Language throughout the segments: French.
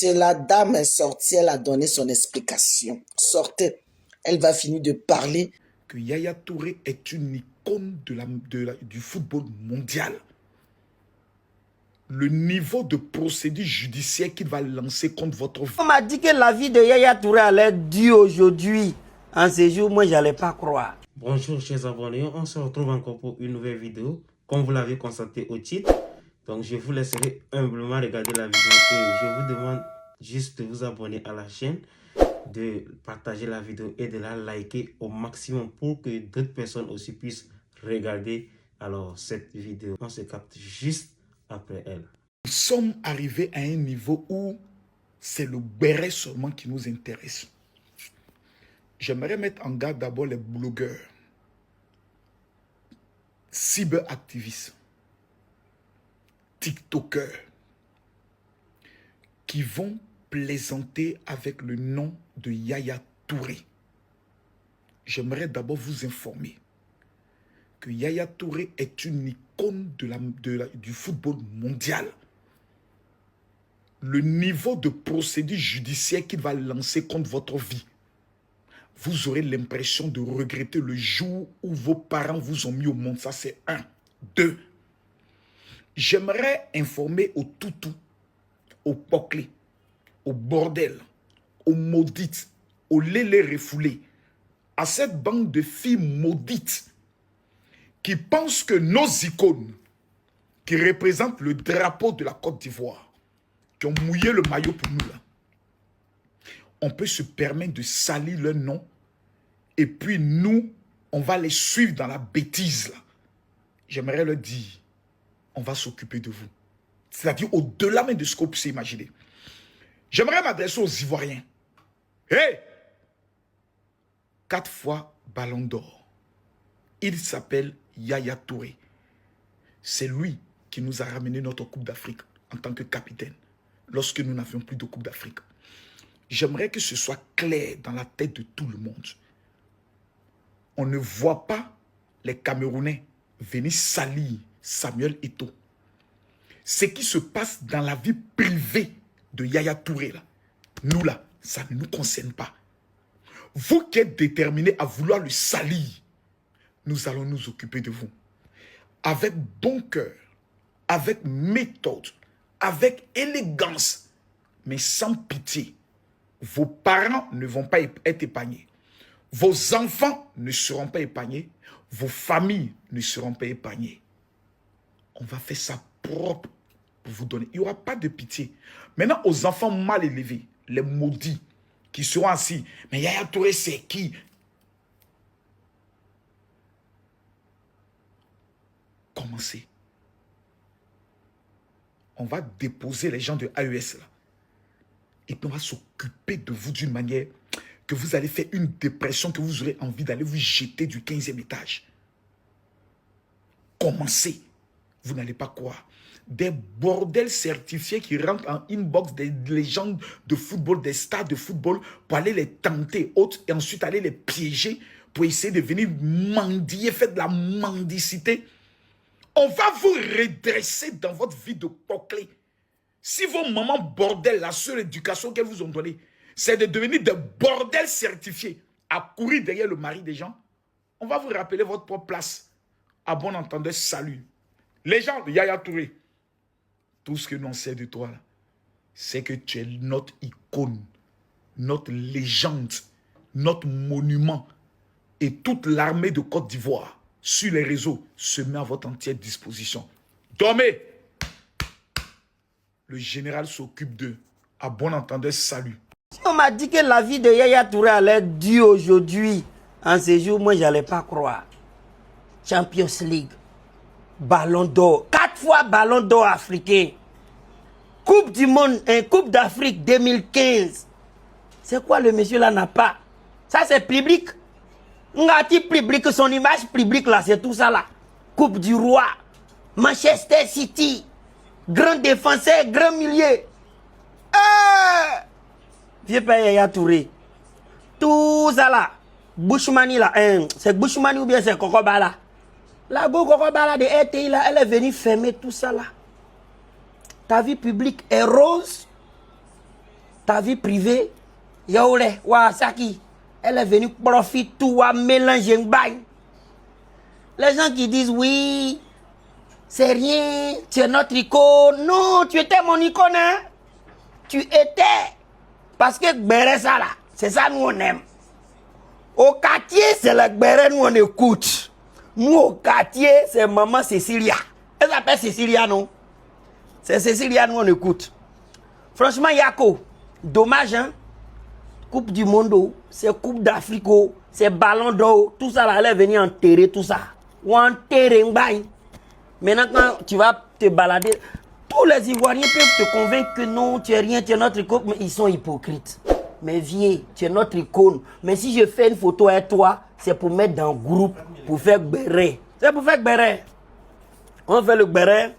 C'est la dame est sortie, elle a donné son explication. Sortez, elle va finir de parler. Que Yaya Touré est une icône du football mondial. Le niveau de procédure judiciaire qu'il va lancer contre votre vie. On m'a dit que la vie de Yaya Touré allait être dure aujourd'hui. En ces jours, moi, je n'allais pas croire. Bonjour chers abonnés, on se retrouve encore pour une nouvelle vidéo. Comme vous l'avez constaté au titre, donc je vous laisserai humblement regarder la vidéo et je vous demande juste de vous abonner à la chaîne, de partager la vidéo et de la liker au maximum pour que d'autres personnes aussi puissent regarder alors cette vidéo. On se capte juste après elle. Nous sommes arrivés à un niveau où c'est le béret seulement qui nous intéresse. J'aimerais mettre en garde d'abord les blogueurs, cyberactivistes, tiktokers, qui vont plaisanter avec le nom de Yaya Touré. J'aimerais d'abord vous informer que Yaya Touré est une icône du football mondial. Le niveau de procédure judiciaire qu'il va lancer contre votre vie, vous aurez l'impression de regretter le jour où vos parents vous ont mis au monde. Ça, c'est 1. 2. J'aimerais informer au toutou, au poclé, au bordel, aux maudites, aux lélés refoulés, à cette bande de filles maudites qui pensent que nos icônes, qui représentent le drapeau de la Côte d'Ivoire, qui ont mouillé le maillot pour nous là, on peut se permettre de salir leur nom et puis nous, on va les suivre dans la bêtise là. J'aimerais leur dire, on va s'occuper de vous. C'est-à-dire au-delà même de ce qu'on peut s'imaginer. J'aimerais m'adresser aux Ivoiriens. Hey! 4 fois Ballon d'Or. Il s'appelle Yaya Touré. C'est lui qui nous a ramené notre Coupe d'Afrique en tant que capitaine, lorsque nous n'avions plus de Coupe d'Afrique. J'aimerais que ce soit clair dans la tête de tout le monde. On ne voit pas les Camerounais venir salir Samuel Eto'o. Ce qui se passe dans la vie privée de Yaya Touré, là, nous là, ça ne nous concerne pas. Vous qui êtes déterminés à vouloir le salir, nous allons nous occuper de vous. Avec bon cœur, avec méthode, avec élégance, mais sans pitié. Vos parents ne vont pas être épargnés. Vos enfants ne seront pas épargnés. Vos familles ne seront pas épargnées. On va faire ça propre pour vous donner. Il n'y aura pas de pitié. Maintenant, aux enfants mal élevés, les maudits, qui seront assis. Mais Yaya Touré, c'est qui? Commencez. On va déposer les gens de AES là. Et puis on va s'occuper de vous d'une manière que vous allez faire une dépression, que vous aurez envie d'aller vous jeter du 15e étage. Commencez. Vous n'allez pas croire. Des bordels certifiés qui rentrent en inbox des légendes de football, des stars de football, pour aller les tenter, autres, et ensuite aller les piéger pour essayer de venir mendier, faire de la mendicité. On va vous redresser dans votre vie de poclé. Si vos mamans bordel, la seule éducation qu'elles vous ont donnée, c'est de devenir des bordels certifiés, à courir derrière le mari des gens, on va vous rappeler votre propre place. À bon entendeur, salut. Les gens de Yaya Touré, tout ce que l'on sait de toi, c'est que tu es notre icône, notre légende, notre monument. Et toute l'armée de Côte d'Ivoire, sur les réseaux, se met à votre entière disposition. Dormez! Le général s'occupe d'eux. À bon entendeur, salut. On m'a dit que la vie de Yaya Touré allait être dure aujourd'hui. En ces jours, moi, je n'allais pas croire. Champions League, Ballon d'Or, 4 fois Ballon d'Or africain. Coupe du monde, Coupe d'Afrique 2015. C'est quoi le monsieur là n'a pas? Ça c'est public. Ngati public, son image publique là, c'est tout ça là. Coupe du roi, Manchester City, grand défenseur, grand milieu. Vieux père Yaya Touré. Tout ça là. Bushmani là, c'est Bushmani ou bien c'est Kokobala? La go Kokobala de RTI là, elle est venue fermer tout ça là. Ta vie publique est rose. ta vie privée, yaoulé, wa saki. Elle est venue profiter tout à mélanger un bain. Les gens qui disent oui, c'est rien, tu es notre icône. Non, tu étais mon icône, hein? Tu étais. Parce que Gbéré, ça là, c'est ça nous on aime. Au quartier, c'est le Gbéré, nous on écoute. Nous au quartier, c'est maman Cécilia. Elle s'appelle Cécilia, non? C'est Cécilia, nous on écoute. Franchement, Yako, dommage, hein? Coupe du monde, c'est Coupe d'Afrique, c'est Ballon d'Or, tout ça là, elle est venue enterrer tout ça. Ou enterrer un bain. Maintenant, quand tu vas te balader, tous les Ivoiriens peuvent te convaincre que non, tu es rien, tu es notre icône, mais ils sont hypocrites. Mais viens, tu es notre icône. Mais si je fais une photo avec toi, c'est pour mettre dans le groupe, pour faire Gbéré. C'est pour faire Gbéré. On fait le Gbéré,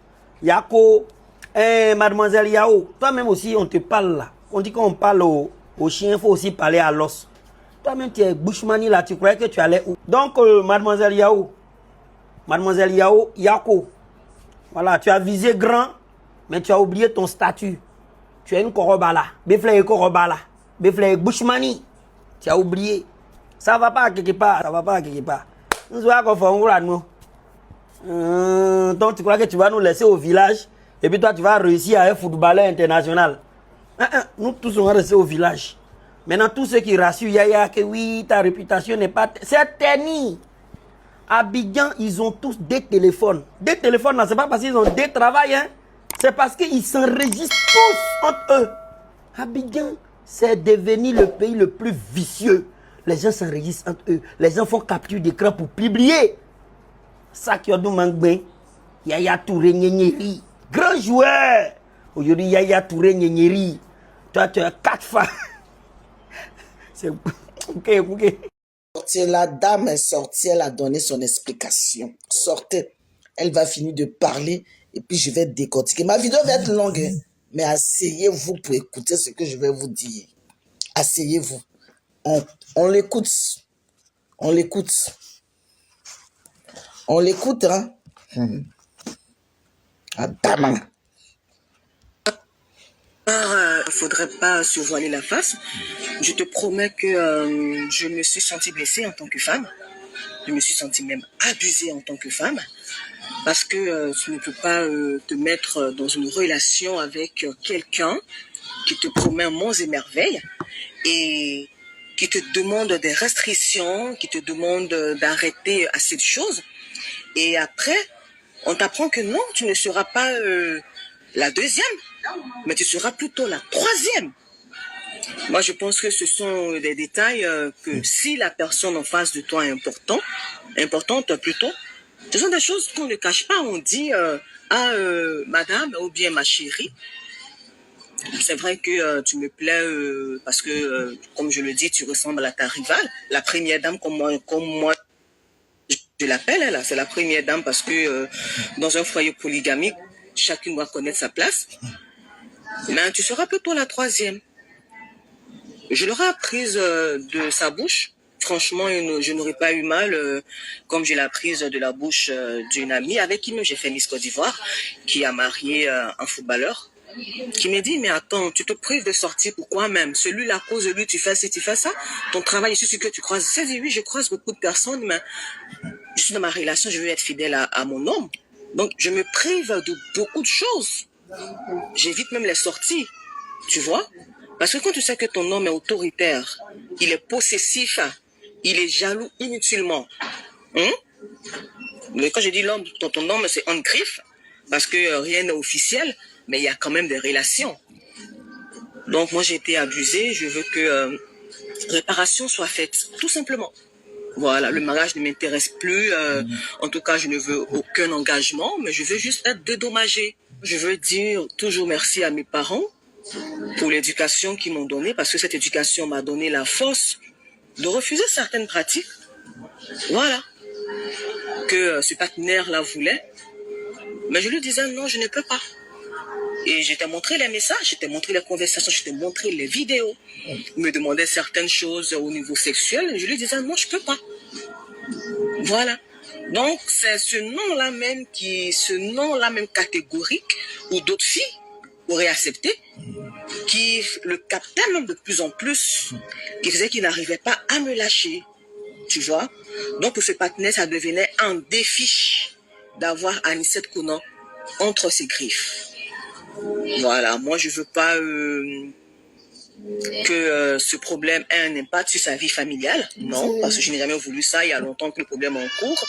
Yako, mademoiselle Yao. Toi-même aussi, on te parle là. On dit qu'on parle au chien, il faut aussi parler à l'os. Toi-même, tu es Bushmani là, tu croyais que tu allais où? Donc, mademoiselle Yao, Yako, voilà, tu as visé grand, mais tu as oublié ton statut. Tu es une korobala. Befle korobala. Befle Bushmani. Tu as oublié. Ça va pas quelque part. Ça va pas quelque part. Nous sommes donc tu crois que tu vas nous laisser au village et puis toi tu vas réussir à être footballeur international. Nous tous on va rester au village. Maintenant tous ceux qui rassurent Yaya que oui ta réputation n'est pas... C'est terni. Abidjan, ils ont tous des téléphones. Des téléphones, là, c'est pas parce qu'ils ont des travails, hein. C'est parce qu'ils s'enregistrent tous entre eux. Abidjan, c'est devenu le pays le plus vicieux. Les gens s'enregistrent entre eux. Les gens font capture d'écran pour publier. Sakiodou Mangbe, Yaya Touré Nyenyeri. Grand joueur. Aujourd'hui, Yaya Touré Nyenyeri. Toi, tu as 4 femmes. C'est... Ok. La dame est sortie, elle a donné son explication. Sortez, elle va finir de parler et puis je vais décortiquer. Ma vidéo va être longue, hein, mais asseyez-vous pour écouter ce que je vais vous dire. Asseyez-vous. On l'écoute. On l'écoute. On l'écoute, hein. Ah, dame. Faudrait pas se voiler la face. Je te promets que je me suis sentie blessée en tant que femme. Je me suis sentie même abusée en tant que femme. Parce que tu ne peux pas te mettre dans une relation avec quelqu'un qui te promet monts et merveilles et qui te demande des restrictions, qui te demande d'arrêter assez de choses. Et après, on t'apprend que non, tu ne seras pas la deuxième, mais tu seras plutôt la troisième. Moi, je pense que ce sont des détails que si la personne en face de toi est importante plutôt, ce sont des choses qu'on ne cache pas. On dit madame ou bien ma chérie. C'est vrai que tu me plais parce que, comme je le dis, tu ressembles à ta rivale, la première dame comme moi je l'appelle. Elle, c'est la première dame parce que dans un foyer polygamique, chacune doit connaître sa place. Mais tu seras plutôt la troisième. Je l'aurais apprise de sa bouche. Franchement, je n'aurais pas eu mal, comme je l'ai apprise de la bouche d'une amie avec qui j'ai fait Miss Côte d'Ivoire, qui a marié un footballeur, qui m'a dit, mais attends, tu te prives de sortir, pourquoi même? Celui-là, à cause de lui, tu fais ci, tu fais ça. Ton travail, c'est ce que tu croises. J'ai dit, oui, je croise beaucoup de personnes, mais je suis dans ma relation, je veux être fidèle à mon homme. Donc, je me prive de beaucoup de choses. J'évite même les sorties, tu vois? Parce que quand tu sais que ton homme est autoritaire, il est possessif, il est jaloux inutilement. Mais quand je dis l'homme, ton homme, c'est en griffe, parce que rien n'est officiel, mais il y a quand même des relations. Donc moi, j'ai été abusée, je veux que réparation soit faite, tout simplement. Voilà, le mariage ne m'intéresse plus, en tout cas, je ne veux aucun engagement, mais je veux juste être dédommagée. Je veux dire toujours merci à mes parents pour l'éducation qu'ils m'ont donnée, parce que cette éducation m'a donné la force de refuser certaines pratiques. Voilà. Que ce partenaire-là voulait. Mais je lui disais non, je ne peux pas. Et je t'ai montré les messages, je t'ai montré les conversations, je t'ai montré les vidéos. Il me demandait certaines choses au niveau sexuel, et je lui disais non, je peux pas. Voilà. Donc c'est ce nom-là même catégorique, où d'autres filles auraient accepté. qui le captait même de plus en plus, qui faisait qu'il n'arrivait pas à me lâcher, tu vois. Donc pour ce partenaire, ça devenait un défi d'avoir Anissette Konan entre ses griffes. Voilà, moi je veux pas que ce problème ait un impact sur sa vie familiale, non, parce que je n'ai jamais voulu ça, il y a longtemps que le problème est en cours,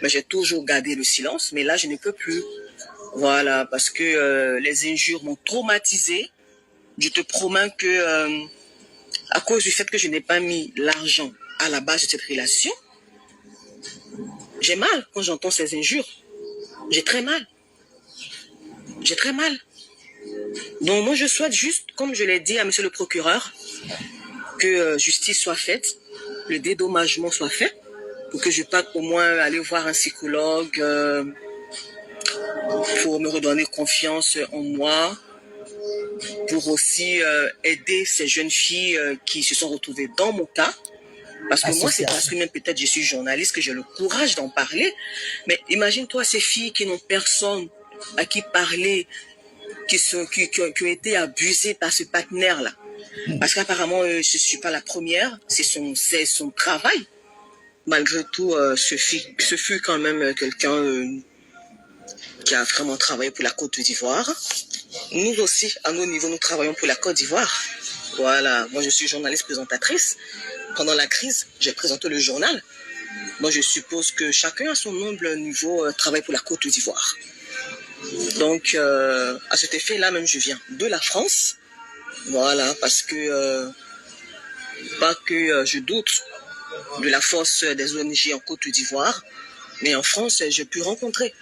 mais j'ai toujours gardé le silence, mais là je ne peux plus. Voilà, parce que les injures m'ont traumatisé. Je te promets que à cause du fait que je n'ai pas mis l'argent à la base de cette relation, j'ai mal quand j'entends ces injures. J'ai très mal. J'ai très mal. Donc moi je souhaite juste, comme je l'ai dit à monsieur le procureur, que justice soit faite, le dédommagement soit fait, pour que je puisse au moins aller voir un psychologue pour me redonner confiance en moi, pour aussi aider ces jeunes filles qui se sont retrouvées dans mon cas. Parce que moi, c'est parce que même peut-être je suis journaliste que j'ai le courage d'en parler. Mais imagine-toi ces filles qui n'ont personne à qui parler, qui ont été abusées par ce partenaire-là. Parce qu'apparemment, je ne suis pas la première, c'est son travail. Malgré tout, ce fut quand même quelqu'un qui a vraiment travaillé pour la Côte d'Ivoire. Nous aussi, à nos niveaux, nous travaillons pour la Côte d'Ivoire. Voilà, moi je suis journaliste présentatrice. Pendant la crise, j'ai présenté le journal. Moi je suppose que chacun à son humble niveau travaille pour la Côte d'Ivoire. Donc, à cet effet-là, même je viens de la France. Voilà, parce que, pas que je doute de la force des ONG en Côte d'Ivoire, mais en France, j'ai pu rencontrer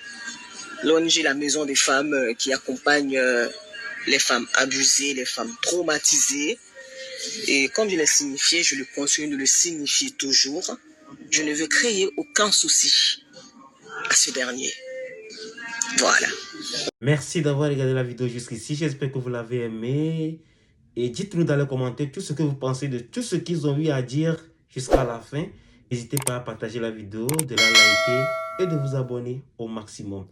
l'ONG La Maison des Femmes qui accompagne les femmes abusées, les femmes traumatisées. Et comme je l'ai signifié, je le continue de le signifier toujours. Je ne veux créer aucun souci à ce dernier. Voilà. Merci d'avoir regardé la vidéo jusqu'ici. J'espère que vous l'avez aimé. Et dites-nous dans les commentaires tout ce que vous pensez de tout ce qu'ils ont eu à dire jusqu'à la fin. N'hésitez pas à partager la vidéo, de la liker et de vous abonner au maximum.